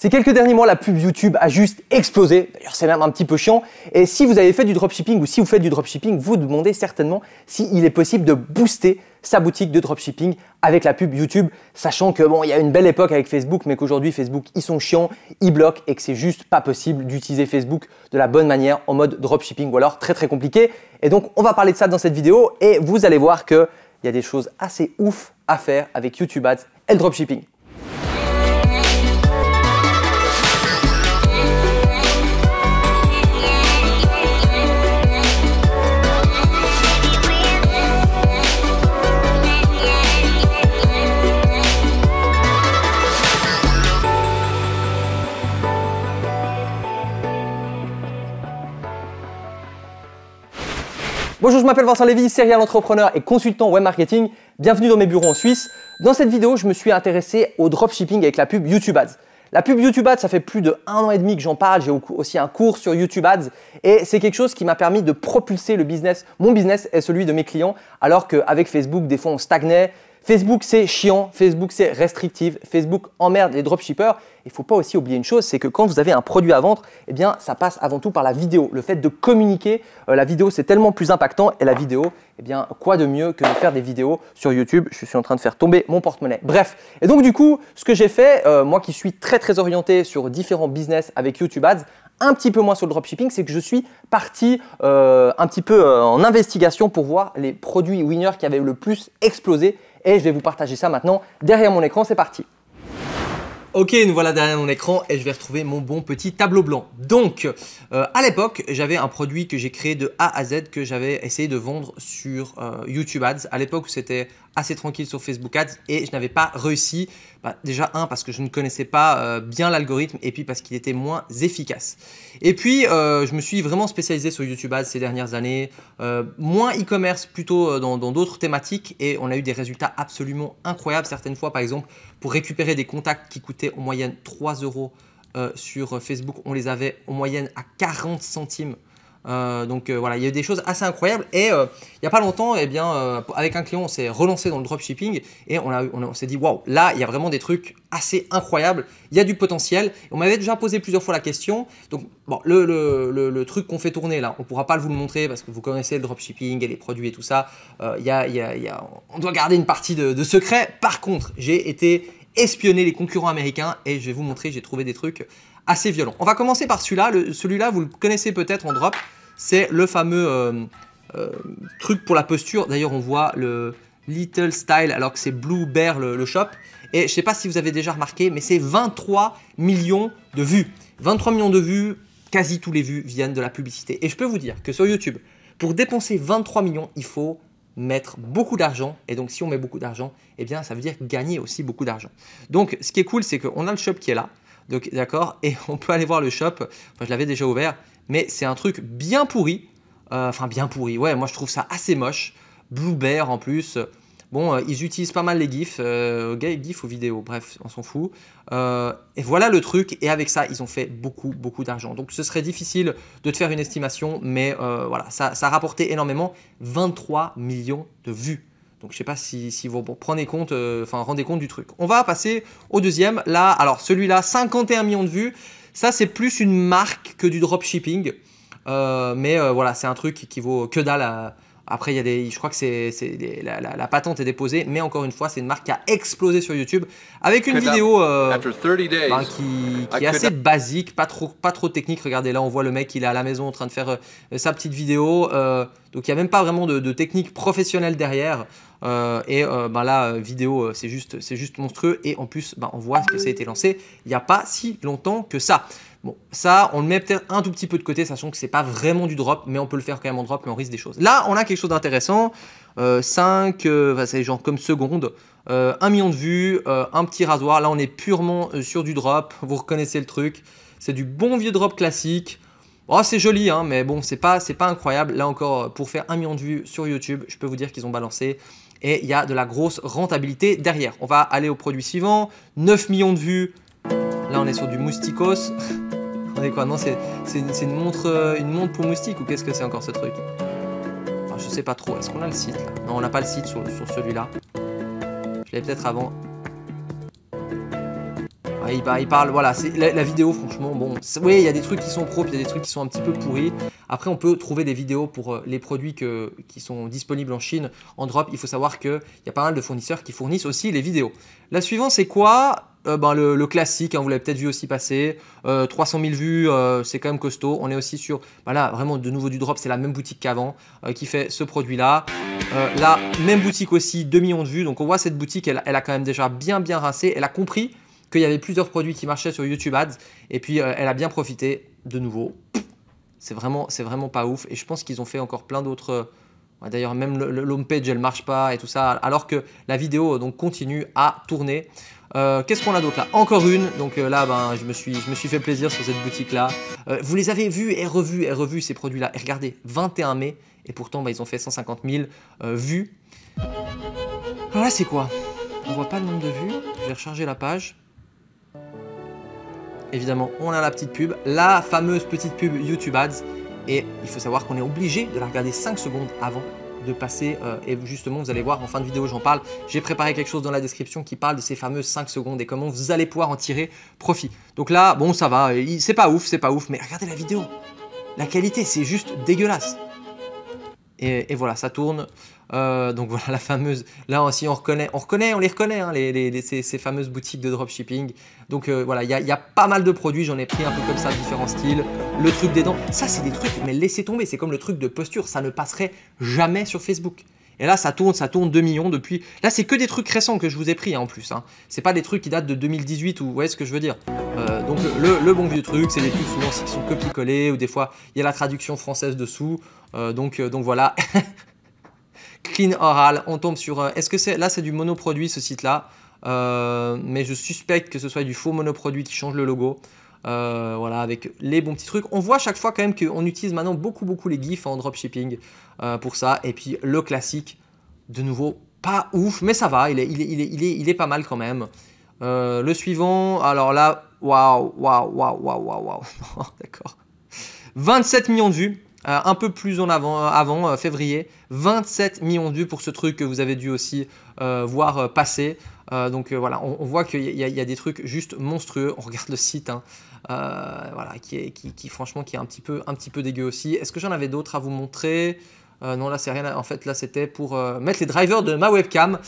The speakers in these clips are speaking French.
Ces quelques derniers mois, la pub YouTube a juste explosé. D'ailleurs, c'est même un petit peu chiant. Et si vous avez fait du dropshipping ou si vous faites du dropshipping, vous vous demandez certainement s'il est possible de booster sa boutique de dropshipping avec la pub YouTube, sachant que bon, il y a une belle époque avec Facebook, mais qu'aujourd'hui Facebook, ils sont chiants, ils bloquent et que c'est juste pas possible d'utiliser Facebook de la bonne manière en mode dropshipping ou alors très compliqué. Et donc, on va parler de ça dans cette vidéo et vous allez voir qu'il y a des choses assez ouf à faire avec YouTube Ads et le dropshipping. Bonjour, je m'appelle Vincent Lévy, serial entrepreneur et consultant web marketing. Bienvenue dans mes bureaux en Suisse. Dans cette vidéo, je me suis intéressé au dropshipping avec la pub YouTube Ads. La pub YouTube Ads, ça fait plus de 1 an et demi que j'en parle. J'ai aussi un cours sur YouTube Ads et c'est quelque chose qui m'a permis de propulser le business, mon business et celui de mes clients, alors qu'avec Facebook, des fois, on stagnait. Facebook, c'est chiant, Facebook, c'est restrictif, Facebook emmerde les dropshippers. Il ne faut pas aussi oublier une chose, c'est que quand vous avez un produit à vendre, eh bien, ça passe avant tout par la vidéo. Le fait de communiquer, la vidéo, c'est tellement plus impactant. Et la vidéo, eh bien, quoi de mieux que de faire des vidéos sur YouTube? Je suis en train de faire tomber mon porte-monnaie. Bref, et donc du coup, ce que j'ai fait, moi qui suis très orienté sur différents business avec YouTube Ads, un petit peu moins sur le dropshipping, c'est que je suis parti un petit peu en investigation pour voir les produits winners qui avaient le plus explosé. Et je vais vous partager ça maintenant derrière mon écran, c'est parti. Ok, nous voilà derrière mon écran et je vais retrouver mon bon petit tableau blanc. Donc, à l'époque, j'avais un produit que j'ai créé de A à Z que j'avais essayé de vendre sur YouTube Ads. À l'époque, c'était assez tranquille sur Facebook Ads et je n'avais pas réussi. Déjà, parce que je ne connaissais pas bien l'algorithme et puis parce qu'il était moins efficace. Et puis, je me suis vraiment spécialisé sur YouTube Ads ces dernières années. Moins e-commerce, plutôt dans d'autres thématiques et on a eu des résultats absolument incroyables. Certaines fois, par exemple, pour récupérer des contacts qui coûtaient en moyenne 3 € sur Facebook, on les avait en moyenne à 40 centimes. Voilà, il y a eu des choses assez incroyables et il n'y a pas longtemps, eh bien, avec un client, on s'est relancé dans le dropshipping et on s'est dit waouh, là, il y a vraiment des trucs assez incroyables, il y a du potentiel. On m'avait déjà posé plusieurs fois la question. Donc, bon, le truc qu'on fait tourner là, on ne pourra pas vous le montrer parce que vous connaissez le dropshipping et les produits et tout ça. On doit garder une partie de secret. Par contre, j'ai été espionner les concurrents américains et je vais vous montrer, j'ai trouvé des trucs assez violent. On va commencer par celui-là. Celui-là, vous le connaissez peut-être en drop. C'est le fameux truc pour la posture. D'ailleurs, on voit le Little Style alors que c'est Blue Bear le shop. Et je ne sais pas si vous avez déjà remarqué, mais c'est 23 millions de vues. 23 millions de vues, quasi tous les vues viennent de la publicité. Et je peux vous dire que sur YouTube, pour dépenser 23 millions, il faut mettre beaucoup d'argent. Et donc, si on met beaucoup d'argent, eh bien, ça veut dire gagner aussi beaucoup d'argent. Donc, ce qui est cool, c'est qu'on a le shop qui est là. Donc, d'accord, et on peut aller voir le shop. Enfin, je l'avais déjà ouvert, mais c'est un truc bien pourri. Enfin, bien pourri. Ouais, moi je trouve ça assez moche. Blue Bear en plus. Bon, ils utilisent pas mal les GIFs. GIFs ou vidéos, bref, on s'en fout. Et voilà le truc. Et avec ça, ils ont fait beaucoup d'argent. Donc, ce serait difficile de te faire une estimation, mais voilà, ça a rapporté énormément. 23 millions de vues. Donc, je ne sais pas si vous prenez compte, rendez compte du truc. On va passer au deuxième. Là, alors celui-là, 51 millions de vues. Ça, c'est plus une marque que du dropshipping. Voilà, c'est un truc qui vaut que dalle. Après, je crois que la patente est déposée. Mais encore une fois, c'est une marque qui a explosé sur YouTube avec une vidéo qui est assez basique, pas trop technique. Regardez, là, on voit le mec, il est à la maison en train de faire sa petite vidéo. Donc, il n'y a même pas vraiment de technique professionnelle derrière. La vidéo, c'est juste monstrueux. Et en plus, on voit que ça a été lancé il n'y a pas si longtemps que ça. Bon, ça, on le met peut-être un tout petit peu de côté, sachant que c'est pas vraiment du drop, mais on peut le faire quand même en drop, mais on risque des choses. Là, on a quelque chose d'intéressant. 5, c'est genre comme seconde, 1 million de vues, un petit rasoir. Là, on est purement sur du drop. Vous reconnaissez le truc. C'est du bon vieux drop classique. Oh, c'est joli, hein, mais bon, c'est pas incroyable. Là encore, pour faire 1 million de vues sur YouTube, je peux vous dire qu'ils ont balancé. Et il y a de la grosse rentabilité derrière. On va aller au produit suivant. 9 millions de vues. Là, on est sur du Moustikos. On est quoi? Non, c'est une montre pour moustique ou qu'est-ce que c'est encore ce truc? Alors, je sais pas trop. Est-ce qu'on a le site là? Non, on n'a pas le site sur celui-là. Je l'avais peut-être avant. il parle, voilà, la vidéo, franchement, bon, oui, il y a des trucs qui sont propres, il y a des trucs qui sont un petit peu pourris. Après, on peut trouver des vidéos pour les produits qui sont disponibles en Chine, en drop. Il faut savoir qu'il y a pas mal de fournisseurs qui fournissent aussi les vidéos. La suivante, c'est quoi? Le classique, hein, vous l'avez peut-être vu aussi passer, 300 000 vues, c'est quand même costaud. On est aussi sur, là, vraiment de nouveau du drop, c'est la même boutique qu'avant qui fait ce produit-là. La même boutique aussi, 2 millions de vues. Donc on voit cette boutique, elle a quand même déjà bien rincé. Elle a compris qu'il y avait plusieurs produits qui marchaient sur YouTube Ads et puis elle a bien profité. De nouveau, c'est vraiment pas ouf. Et je pense qu'ils ont fait encore plein d'autres. D'ailleurs, même l'home page, elle marche pas et tout ça, alors que la vidéo donc continue à tourner. Qu'est-ce qu'on a d'autre là? Encore une. Donc là, je me suis fait plaisir sur cette boutique-là. Vous les avez vus et revus ces produits-là. Et regardez, 21 mai. Et pourtant, ils ont fait 150 000 vues. Alors là, c'est quoi? On voit pas le nombre de vues. Je vais recharger la page. Évidemment, on a la petite pub, la fameuse petite pub YouTube Ads. Et il faut savoir qu'on est obligé de la regarder 5 secondes avant de passer. Et justement, vous allez voir, en fin de vidéo, j'en parle. J'ai préparé quelque chose dans la description qui parle de ces fameuses 5 secondes et comment vous allez pouvoir en tirer profit. Donc là, bon, ça va. C'est pas ouf, mais regardez la vidéo. La qualité, c'est juste dégueulasse. Et voilà, ça tourne. Donc voilà la fameuse. Là aussi, on les reconnaît, hein, ces fameuses boutiques de dropshipping. Donc voilà, il y a pas mal de produits. J'en ai pris un peu comme ça, différents styles. Le truc des dents, ça c'est des trucs, mais laissez tomber. C'est comme le truc de posture, ça ne passerait jamais sur Facebook. Et là, ça tourne 2 millions depuis. Là, c'est que des trucs récents que je vous ai pris hein, en plus. Hein. C'est pas des trucs qui datent de 2018 ou vous voyez ce que je veux dire. Donc le bon vieux truc, c'est des trucs souvent qui sont copier-coller ou des fois il y a la traduction française dessous. Donc voilà. Clean Oral, on tombe sur. Est-ce que c'est là c'est du monoproduit ce site-là, mais je suspecte que ce soit du faux monoproduit qui change le logo. Voilà, avec les bons petits trucs. On voit à chaque fois quand même qu'on utilise maintenant beaucoup les GIFs en dropshipping pour ça. Et puis le classique, de nouveau, pas ouf, mais ça va, il est pas mal quand même. Le suivant, alors là, waouh, d'accord. 27 millions de vues. Un peu plus en avant février, 27 millions de vues pour ce truc que vous avez dû aussi voir passer. Donc voilà, on voit qu'il y a des trucs juste monstrueux. On regarde le site, hein, voilà, qui franchement qui est un petit peu dégueu aussi. Est-ce que j'en avais d'autres à vous montrer? Non, là c'est rien. En fait, là c'était pour mettre les drivers de ma webcam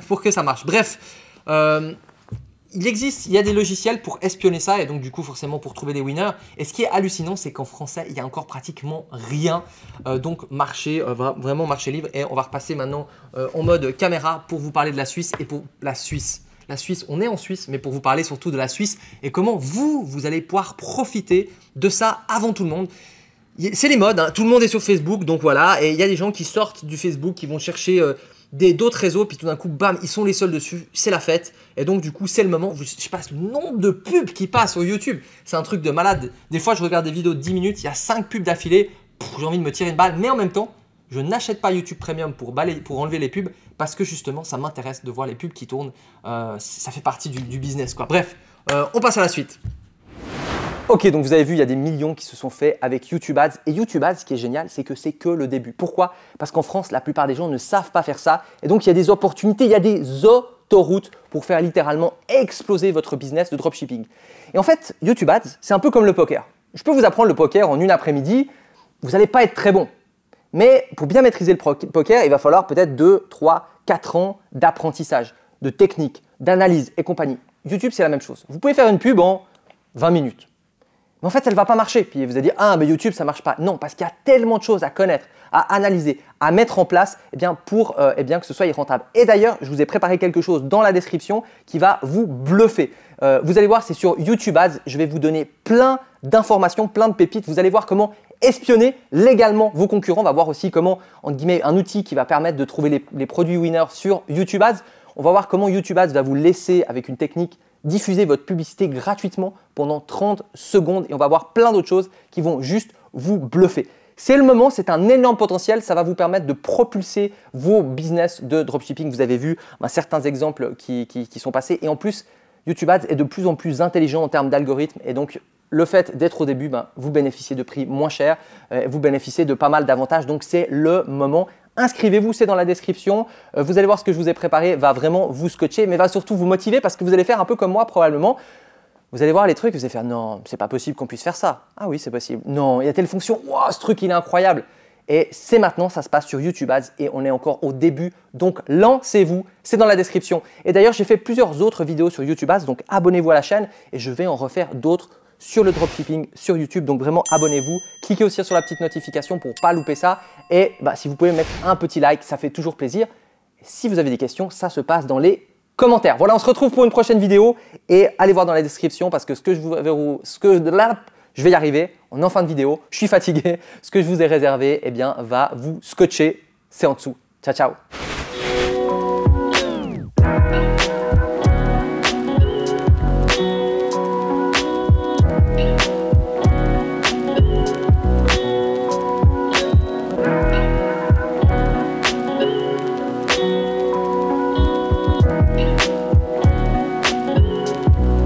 pour que ça marche. Bref. Il y a des logiciels pour espionner ça et donc du coup forcément pour trouver des winners. Et ce qui est hallucinant, c'est qu'en français, il y a encore pratiquement rien. Donc vraiment marché libre. Et on va repasser maintenant en mode caméra pour vous parler de la Suisse et pour la Suisse. La Suisse, on est en Suisse, mais pour vous parler surtout de la Suisse et comment vous allez pouvoir profiter de ça avant tout le monde. C'est les modes, hein. Tout le monde est sur Facebook, donc voilà. Et il y a des gens qui sortent du Facebook, qui vont chercher d'autres réseaux, puis tout d'un coup, bam, ils sont les seuls dessus, c'est la fête. Et donc, du coup, c'est le moment. Je passe le nombre de pubs qui passent sur YouTube. C'est un truc de malade. Des fois, je regarde des vidéos de 10 minutes, il y a 5 pubs d'affilée. J'ai envie de me tirer une balle, mais en même temps, je n'achète pas YouTube Premium pour enlever les pubs parce que justement, ça m'intéresse de voir les pubs qui tournent. Ça fait partie du business, quoi. Bref, on passe à la suite. Ok, donc vous avez vu, il y a des millions qui se sont faits avec YouTube Ads. Et YouTube Ads, ce qui est génial, c'est que c'est que le début. Pourquoi? Parce qu'en France, la plupart des gens ne savent pas faire ça. Et donc, il y a des opportunités, il y a des autoroutes pour faire littéralement exploser votre business de dropshipping. Et en fait, YouTube Ads, c'est un peu comme le poker. Je peux vous apprendre le poker en une après-midi. Vous n'allez pas être très bon. Mais pour bien maîtriser le poker, il va falloir peut-être 2, 3, 4 ans d'apprentissage, de technique, d'analyse et compagnie. YouTube, c'est la même chose. Vous pouvez faire une pub en 20 minutes. Mais en fait, elle ne va pas marcher. Puis vous allez dire, ah, mais YouTube, ça ne marche pas. Non, parce qu'il y a tellement de choses à connaître, à analyser, à mettre en place pour que ce soit rentable. Et d'ailleurs, je vous ai préparé quelque chose dans la description qui va vous bluffer. Vous allez voir, c'est sur YouTube Ads. Je vais vous donner plein d'informations, plein de pépites. Vous allez voir comment espionner légalement vos concurrents. On va voir aussi comment, entre guillemets, un outil qui va permettre de trouver les produits winners sur YouTube Ads. On va voir comment YouTube Ads va vous laisser, avec une technique, diffuser votre publicité gratuitement pendant 30 secondes et on va voir plein d'autres choses qui vont juste vous bluffer. C'est le moment, c'est un énorme potentiel, ça va vous permettre de propulser vos business de dropshipping. Vous avez vu certains exemples qui sont passés et en plus, YouTube Ads est de plus en plus intelligent en termes d'algorithme et donc le fait d'être au début, vous bénéficiez de prix moins chers, vous bénéficiez de pas mal d'avantages, donc c'est le moment. Inscrivez-vous, c'est dans la description. Vous allez voir ce que je vous ai préparé va vraiment vous scotcher, mais va surtout vous motiver parce que vous allez faire un peu comme moi probablement. Vous allez voir les trucs, vous allez faire non, c'est pas possible qu'on puisse faire ça. Ah oui, c'est possible. Non, il y a telle fonction, wow, ce truc il est incroyable. Et c'est maintenant, ça se passe sur YouTube Ads et on est encore au début. Donc lancez-vous, c'est dans la description. Et d'ailleurs, j'ai fait plusieurs autres vidéos sur YouTube Ads, donc abonnez-vous à la chaîne et je vais en refaire d'autres sur le dropshipping sur YouTube. Donc vraiment, abonnez-vous. Cliquez aussi sur la petite notification pour ne pas louper ça. Et si vous pouvez mettre un petit like, ça fait toujours plaisir. Et si vous avez des questions, ça se passe dans les commentaires. Voilà, on se retrouve pour une prochaine vidéo et allez voir dans la description parce que je vais y arriver, on est en fin de vidéo, je suis fatigué, ce que je vous ai réservé va vous scotcher, c'est en dessous. Ciao, ciao.